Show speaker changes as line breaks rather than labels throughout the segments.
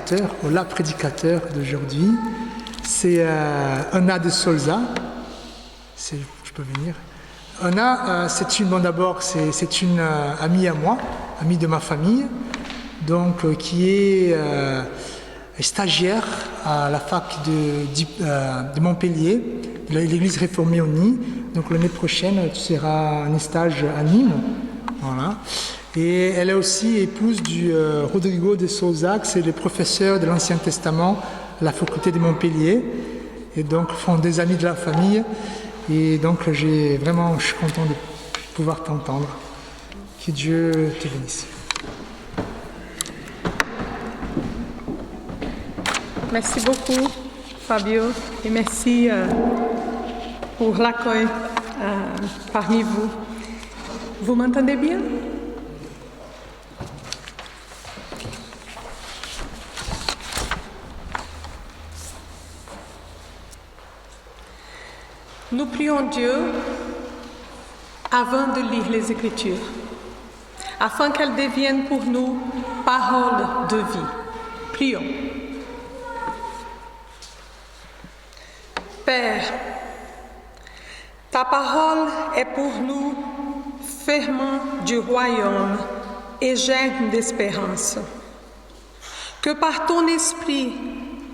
prédicateur, ou la prédicateur d'aujourd'hui. C'est Anna de Solza. Je peux venir. Anna, c'est une amie à moi, amie de ma famille, donc qui est stagiaire à la fac de Montpellier, de l'église réformée au Nid. Donc l'année prochaine, tu seras en stage à Nîmes. Voilà. Et elle est aussi épouse du Rodrigo de Souza, c'est le professeur de l'Ancien Testament à la faculté de Montpellier. Et donc, font des amis de la famille. Et donc, je suis content de pouvoir t'entendre. Que Dieu te bénisse.
Merci beaucoup, Fabio, et merci pour l'accueil parmi vous. Vous m'entendez bien? Nous prions Dieu avant de lire les Écritures, afin qu'elles deviennent pour nous paroles de vie. Prions. Père, ta parole est pour nous ferment du royaume et germe d'espérance. Que par ton esprit,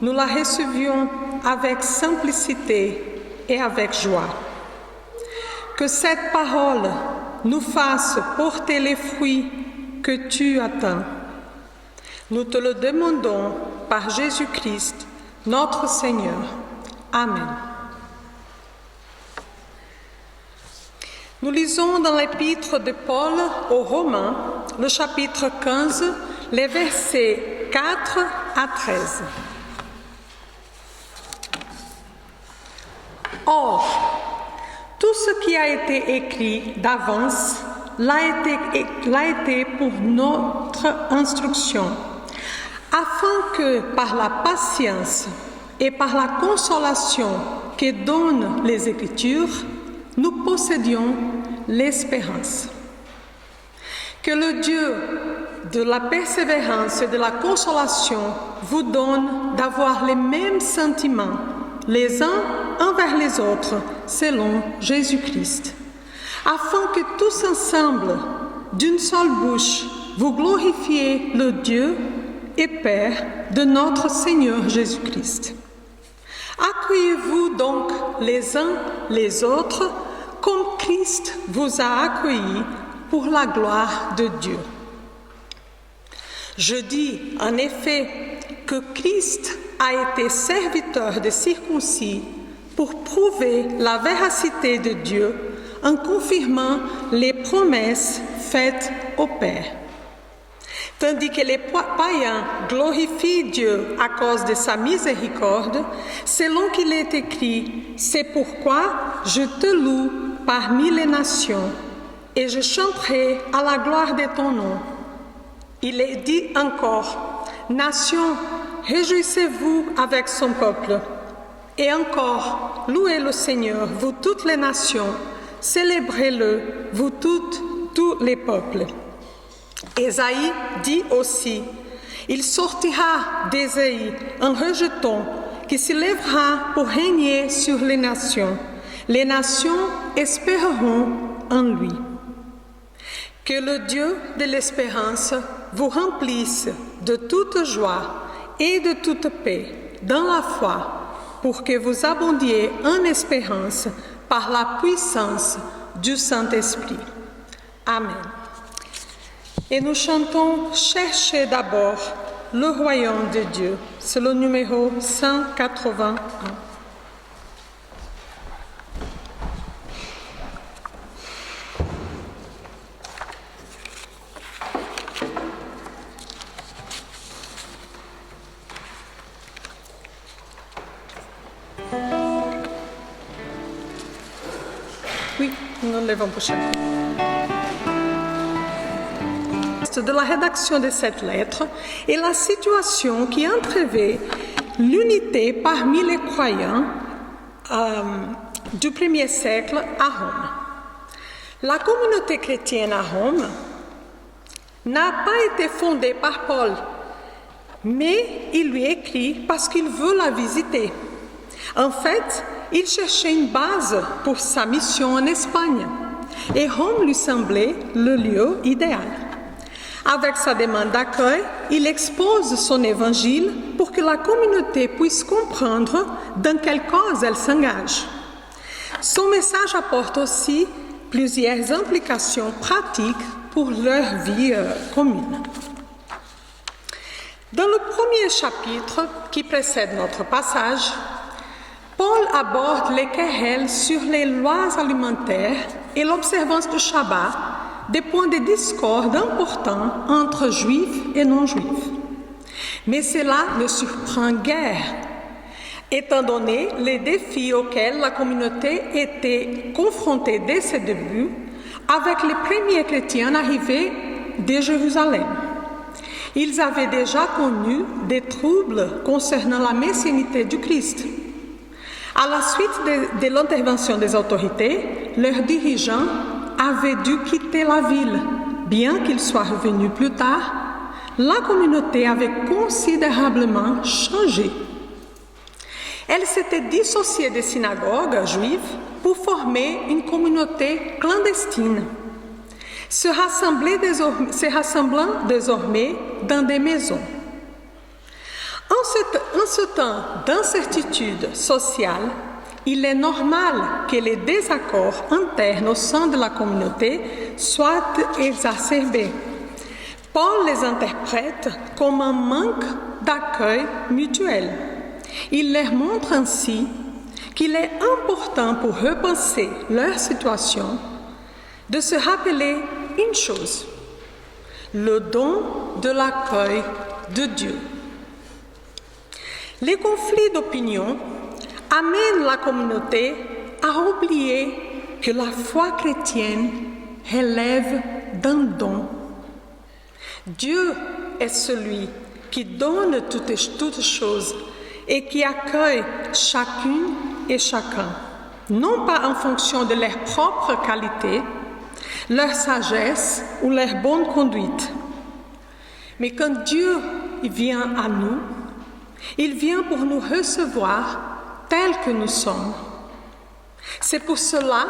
nous la recevions avec simplicité et avec joie. Que cette parole nous fasse porter les fruits que tu attends. Nous te le demandons par Jésus-Christ, notre Seigneur. Amen. Nous lisons dans l'épître de Paul aux Romains, le chapitre 15, les versets 4 à 13. Or, tout ce qui a été écrit d'avance l'a été pour notre instruction, afin que par la patience et par la consolation que donnent les Écritures, nous possédions l'espérance. Que le Dieu de la persévérance et de la consolation vous donne d'avoir les mêmes sentiments les uns envers les autres, selon Jésus-Christ, afin que tous ensemble, d'une seule bouche, vous glorifiez le Dieu et Père de notre Seigneur Jésus-Christ. Accueillez-vous donc les uns les autres comme Christ vous a accueillis pour la gloire de Dieu. Je dis en effet que Christ a été serviteur des circoncis pour prouver la véracité de Dieu en confirmant les promesses faites au Père. Tandis que les païens glorifient Dieu à cause de sa miséricorde, selon qu'il est écrit, « C'est pourquoi je te loue parmi les nations, et je chanterai à la gloire de ton nom. » Il est dit encore, « Nations, réjouissez-vous avec son peuple. » Et encore, « Louez le Seigneur, vous toutes les nations, célébrez-le, vous tous les peuples. » Ésaïe dit aussi, « Il sortira d'Ésaïe un rejeton qui se lèvera pour régner sur les nations. Les nations espéreront en lui. » Que le Dieu de l'espérance vous remplisse de toute joie et de toute paix dans la foi, pour que vous abondiez en espérance par la puissance du Saint-Esprit. Amen. Et nous chantons « Cherchez d'abord le royaume de Dieu ». C'est le numéro 181. Oui, nous levons pour chacun. De la rédaction de cette lettre est la situation qui entrevait l'unité parmi les croyants du 1er siècle à Rome. La communauté chrétienne à Rome n'a pas été fondée par Paul mais il lui écrit parce qu'il veut la visiter. En fait, il cherchait une base pour sa mission en Espagne et Rome lui semblait le lieu idéal. Avec sa demande d'accueil, il expose son évangile pour que la communauté puisse comprendre dans quelle cause elle s'engage. Son message apporte aussi plusieurs implications pratiques pour leur vie commune. Dans le premier chapitre qui précède notre passage, Paul aborde les querelles sur les lois alimentaires et l'observance du Shabbat, des points de discorde importants entre juifs et non-juifs. Mais cela ne surprend guère, étant donné les défis auxquels la communauté était confrontée dès ses débuts avec les premiers chrétiens arrivés de Jérusalem. Ils avaient déjà connu des troubles concernant la messianité du Christ. À la suite de l'intervention des autorités, leurs dirigeants avaient dû quitter la ville. Bien qu'ils soient revenus plus tard, la communauté avait considérablement changé. Elle s'était dissociée des synagogues juives pour former une communauté clandestine, se rassemblant désormais dans des maisons. En ce temps d'incertitude sociale, il est normal que les désaccords internes au sein de la communauté soient exacerbés. Paul les interprète comme un manque d'accueil mutuel. Il leur montre ainsi qu'il est important pour repenser leur situation de se rappeler une chose, le don de l'accueil de Dieu. Les conflits d'opinion amènent la communauté à oublier que la foi chrétienne relève d'un don. Dieu est celui qui donne toutes choses et qui accueille chacune et chacun, non pas en fonction de leurs propres qualités, leur sagesse ou leur bonne conduite. Mais quand Dieu vient à nous, il vient pour nous recevoir tels que nous sommes. C'est pour cela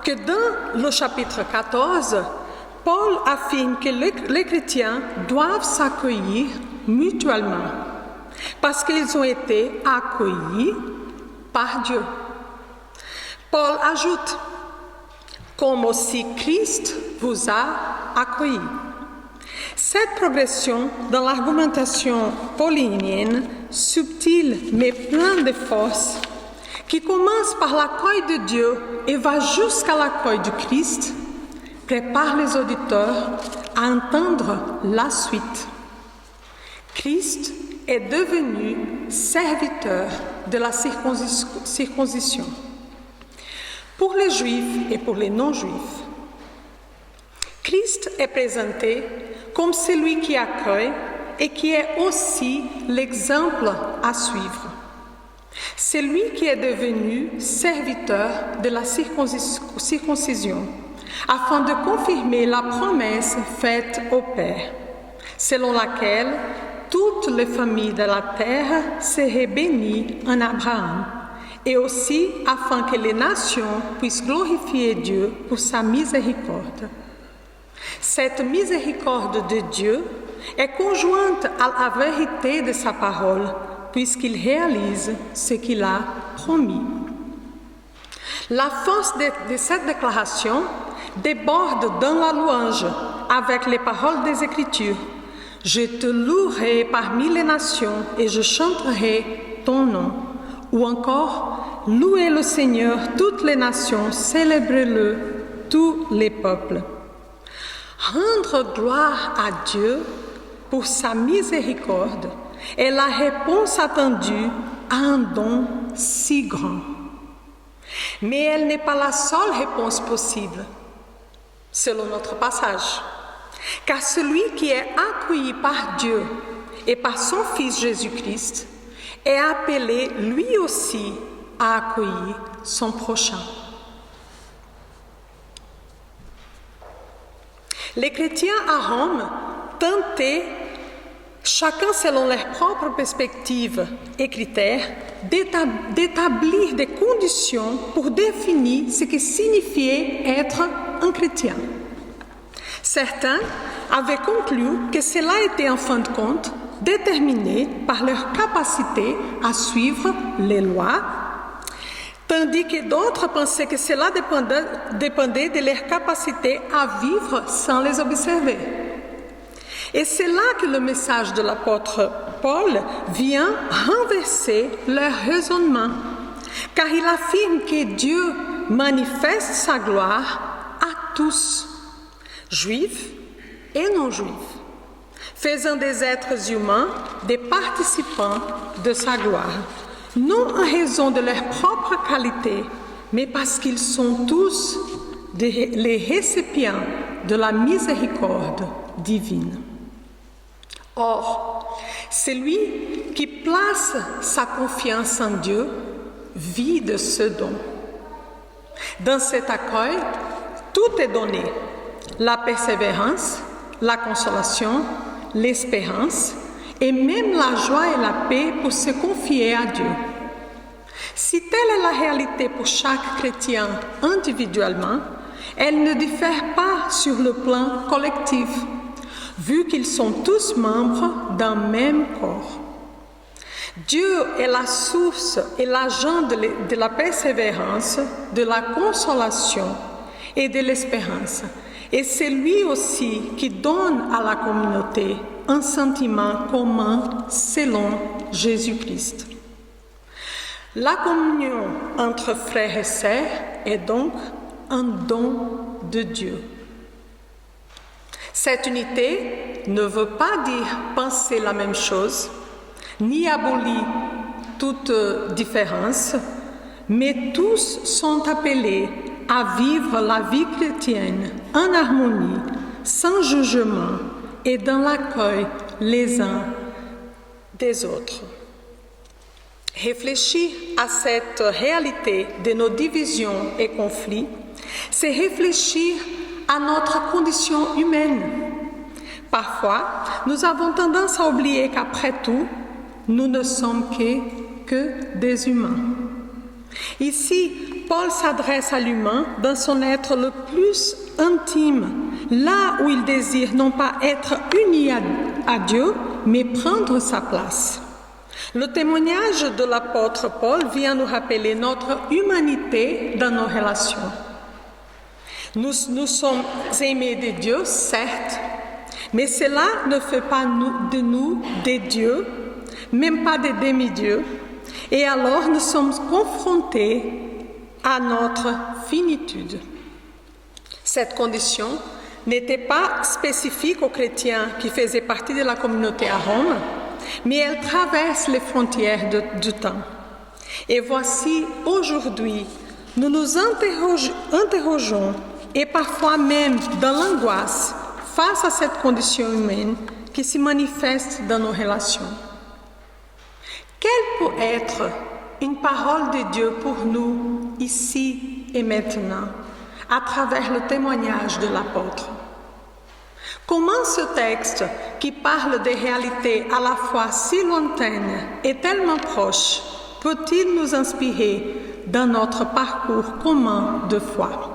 que dans le chapitre 14, Paul affirme que les chrétiens doivent s'accueillir mutuellement parce qu'ils ont été accueillis par Dieu. Paul ajoute, comme aussi Christ vous a accueillis. Cette progression dans l'argumentation paulinienne, subtile mais pleine de force, qui commence par l'accueil de Dieu et va jusqu'à l'accueil du Christ, prépare les auditeurs à entendre la suite. Christ est devenu serviteur de la circoncision pour les Juifs et pour les non-Juifs. Christ est présenté comme celui qui accueille et qui est aussi l'exemple à suivre. C'est lui qui est devenu serviteur de la circoncision afin de confirmer la promesse faite au Père, selon laquelle toutes les familles de la terre seraient bénies en Abraham, et aussi afin que les nations puissent glorifier Dieu pour sa miséricorde. Cette miséricorde de Dieu est conjointe à la vérité de sa parole, puisqu'il réalise ce qu'il a promis. La force de cette déclaration déborde dans la louange avec les paroles des Écritures. « Je te louerai parmi les nations et je chanterai ton nom. » Ou encore « Louez le Seigneur, toutes les nations, célébrez-le, tous les peuples. » Rendre gloire à Dieu pour sa miséricorde est la réponse attendue à un don si grand. Mais elle n'est pas la seule réponse possible, selon notre passage. Car celui qui est accueilli par Dieu et par son Fils Jésus-Christ est appelé lui aussi à accueillir son prochain. Les chrétiens à Rome tentaient chacun selon leurs propres perspectives et critères, d'établir des conditions pour définir ce que signifiait être un chrétien. Certains avaient conclu que cela était en fin de compte déterminé par leur capacité à suivre les lois, tandis que d'autres pensaient que cela dépendait de leur capacité à vivre sans les observer. Et c'est là que le message de l'apôtre Paul vient renverser leur raisonnement, car il affirme que Dieu manifeste sa gloire à tous, juifs et non-juifs, faisant des êtres humains des participants de sa gloire, non en raison de leur propre qualité, mais parce qu'ils sont tous les récipients de la miséricorde divine. Or, celui qui place sa confiance en Dieu vit de ce don. Dans cet accueil, tout est donné: la persévérance, la consolation, l'espérance et même la joie et la paix pour se confier à Dieu. Si telle est la réalité pour chaque chrétien individuellement, elle ne diffère pas sur le plan collectif, vu qu'ils sont tous membres d'un même corps. Dieu est la source et l'agent de la persévérance, de la consolation et de l'espérance. Et c'est lui aussi qui donne à la communauté un sentiment commun selon Jésus-Christ. La communion entre frères et sœurs est donc un don de Dieu. Cette unité ne veut pas dire penser la même chose, ni abolir toute différence, mais tous sont appelés à vivre la vie chrétienne en harmonie, sans jugement et dans l'accueil les uns des autres. Réfléchir à cette réalité de nos divisions et conflits, c'est réfléchir à notre condition humaine. Parfois, nous avons tendance à oublier qu'après tout, nous ne sommes que des humains. Ici, Paul s'adresse à l'humain dans son être le plus intime, là où il désire non pas être uni à Dieu, mais prendre sa place. Le témoignage de l'apôtre Paul vient nous rappeler notre humanité dans nos relations. Nous sommes aimés de Dieu, certes, mais cela ne fait pas de nous des dieux, même pas des demi-dieux, et alors nous sommes confrontés à notre finitude. Cette condition n'était pas spécifique aux chrétiens qui faisaient partie de la communauté à Rome, mais elle traverse les frontières du temps. Et voici, aujourd'hui, nous nous interrogeons, et parfois même dans l'angoisse, face à cette condition humaine qui se manifeste dans nos relations. Quelle peut être une parole de Dieu pour nous, ici et maintenant, à travers le témoignage de l'apôtre? Comment ce texte, qui parle des réalités à la fois si lointaines et tellement proches, peut-il nous inspirer dans notre parcours commun de foi?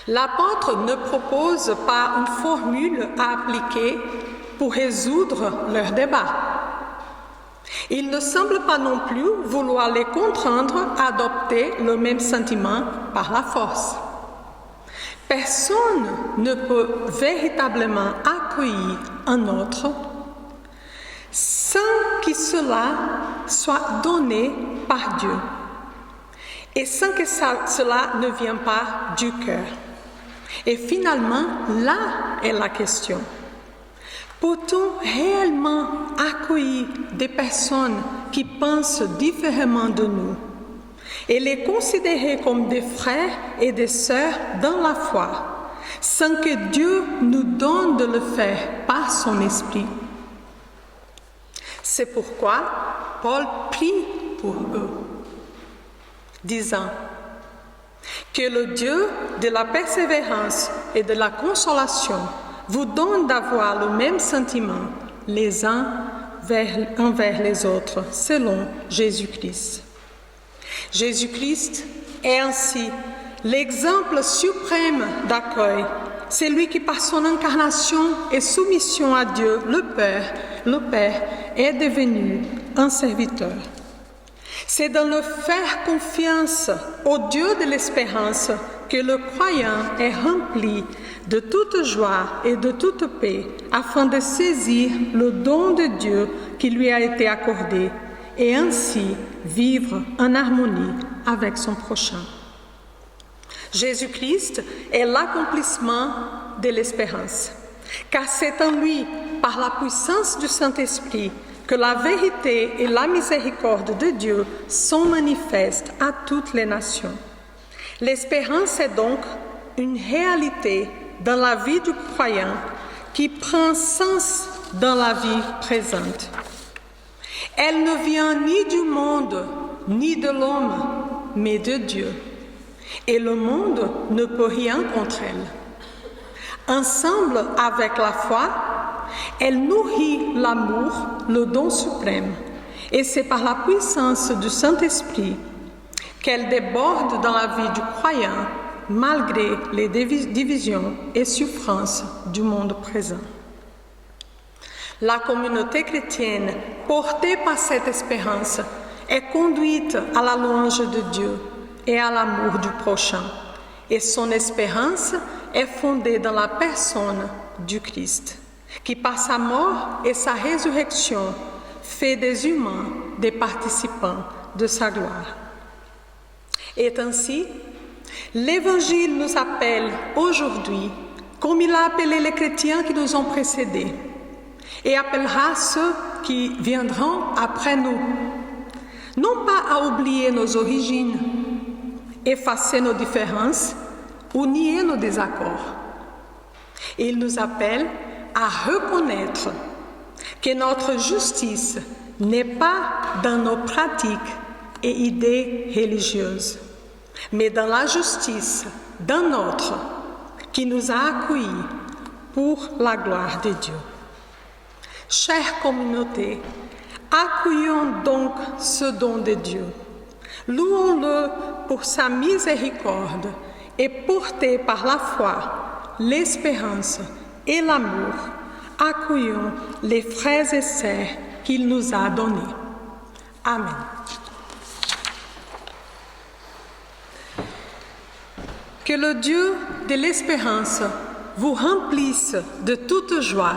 L'apôtre ne propose pas une formule à appliquer pour résoudre leur débat. Il ne semble pas non plus vouloir les contraindre à adopter le même sentiment par la force. Personne ne peut véritablement accueillir un autre sans que cela soit donné par Dieu et sans que cela ne vienne pas du cœur. Et finalement, là est la question. Peut-on réellement accueillir des personnes qui pensent différemment de nous et les considérer comme des frères et des sœurs dans la foi, sans que Dieu nous donne de le faire par son esprit? C'est pourquoi Paul prie pour eux, disant que le Dieu de la persévérance et de la consolation vous donne d'avoir le même sentiment les uns envers les autres, selon Jésus-Christ. Jésus-Christ est ainsi l'exemple suprême d'accueil. C'est lui qui, par son incarnation et soumission à Dieu, le Père, est devenu un serviteur. C'est dans le faire confiance au Dieu de l'espérance que le croyant est rempli de toute joie et de toute paix afin de saisir le don de Dieu qui lui a été accordé et ainsi vivre en harmonie avec son prochain. Jésus-Christ est l'accomplissement de l'espérance, car c'est en lui, par la puissance du Saint-Esprit, que la vérité et la miséricorde de Dieu sont manifestes à toutes les nations. L'espérance est donc une réalité dans la vie du croyant qui prend sens dans la vie présente. Elle ne vient ni du monde, ni de l'homme, mais de Dieu. Et le monde ne peut rien contre elle. Ensemble avec la foi, elle nourrit l'amour, le don suprême. Et c'est par la puissance du Saint-Esprit qu'elle déborde dans la vie du croyant, malgré les divisions et souffrances du monde présent. La communauté chrétienne, portée par cette espérance, est conduite à la louange de Dieu et à l'amour du prochain. Et son espérance est fondée dans la personne du Christ, qui par sa mort et sa résurrection fait des humains des participants de sa gloire. Et ainsi, l'Évangile nous appelle aujourd'hui, comme il a appelé les chrétiens qui nous ont précédés, et appellera ceux qui viendront après nous, non pas à oublier nos origines, effacer nos différences ou nier nos désaccords. Il nous appelle à reconnaître que notre justice n'est pas dans nos pratiques et idées religieuses, mais dans la justice d'un autre qui nous a accueillis pour la gloire de Dieu. Chère communauté, accueillons donc ce don de Dieu. Louons-le pour sa miséricorde et portés par la foi, l'espérance et l'amour, accueillons les frères et sœurs qu'il nous a donnés. Amen. Que le Dieu de l'espérance vous remplisse de toute joie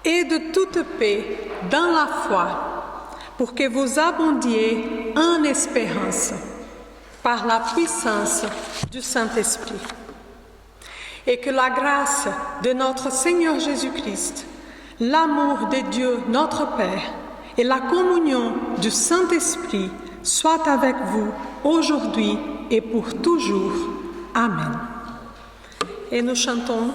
et de toute paix dans la foi, pour que vous abondiez en espérance par la puissance du Saint-Esprit. Et que la grâce de notre Seigneur Jésus-Christ, l'amour de Dieu notre Père et la communion du Saint-Esprit soient avec vous aujourd'hui et pour toujours. Amen. Et nous chantons